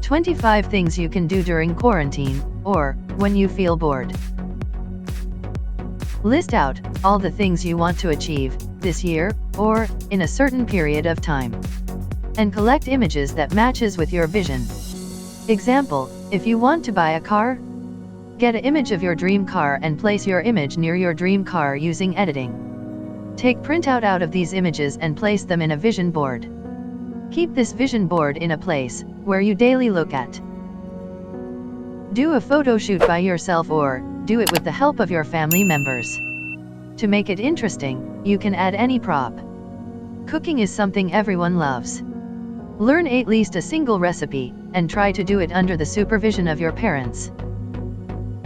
25 things you can do during quarantine, or when you feel bored. List out all the things you want to achieve this year, or in a certain period of time. And collect images that matches with your vision. Example, if you want to buy a car, get an image of your dream car and place your image near your dream car using editing. Take printout out of these images and place them in a vision board. Keep this vision board in a place where you daily look at. Do a photo shoot by yourself or do it with the help of your family members. To make it interesting, you can add any prop. Cooking is something everyone loves. Learn at least a single recipe and try to do it under the supervision of your parents.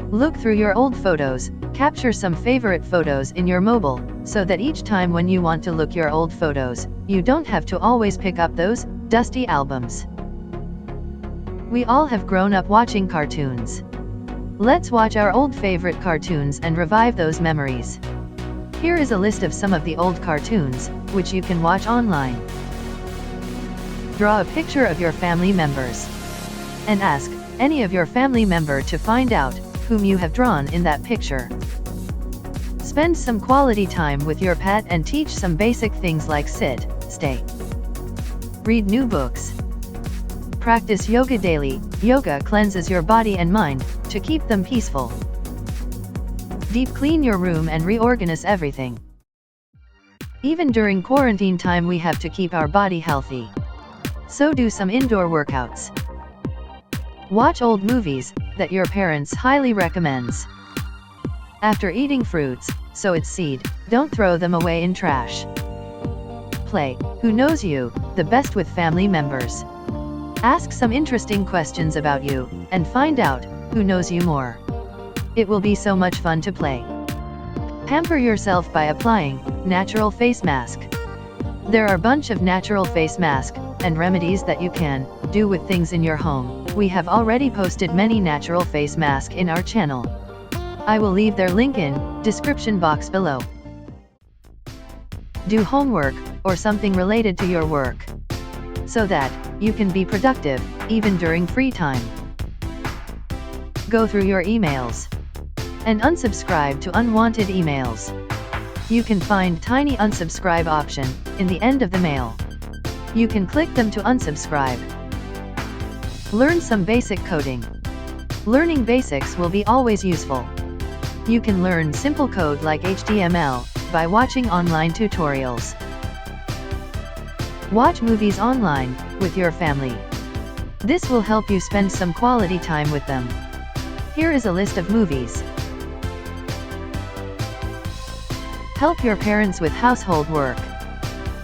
Look through your old photos, capture some favorite photos in your mobile, so that each time when you want to look your old photos, you don't have to always pick up those dusty albums. We all have grown up watching cartoons. Let's watch our old favorite cartoons and revive those memories. Here is a list of some of the old cartoons, which you can watch online. Draw a picture of your family members. And ask any of your family member to find out whom you have drawn in that picture. Spend some quality time with your pet and teach some basic things like sit, stay. Read new books. Practice yoga daily. Yoga cleanses your body and mind to keep them peaceful. Deep clean your room and reorganize everything. Even during quarantine time we have to keep our body healthy. So do some indoor workouts. Watch old movies that your parents highly recommends. After eating fruits, sow its seed, don't throw them away in trash. Play Who Knows You the best with family members. Ask some interesting questions about you, and find out who knows you more. It will be so much fun to play. Pamper yourself by applying natural face mask. There are a bunch of natural face mask and remedies that you can do with things in your home. We have already posted many natural face mask in our channel. I will leave their link in description box below. Do homework or something related to your work, so that you can be productive even during free time. Go through your emails and unsubscribe to unwanted emails. You can find tiny unsubscribe option in the end of the mail. You can click them to unsubscribe. Learn some basic coding. Learning basics will be always useful. You can learn simple code like HTML by watching online tutorials. Watch movies online with your family. This will help you spend some quality time with them. Here is a list of movies. Help your parents with household work.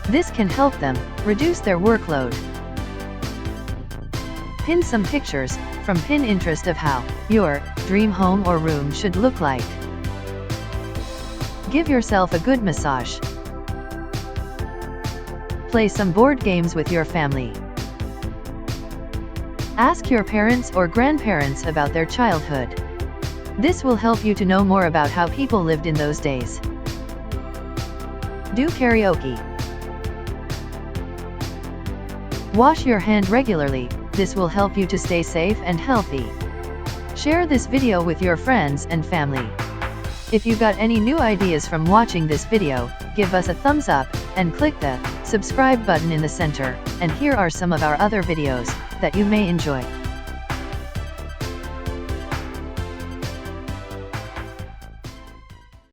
This can help them reduce their workload. Pin some pictures from Pinterest of how your dream home or room should look like. Give yourself a good massage. Play some board games with your family. Ask your parents or grandparents about their childhood. This will help you to know more about how people lived in those days. Do karaoke. Wash your hand regularly. This will help you to stay safe and healthy. Share this video with your friends and family. If you got any new ideas from watching this video, give us a thumbs up, and click the subscribe button in the center, and here are some of our other videos that you may enjoy.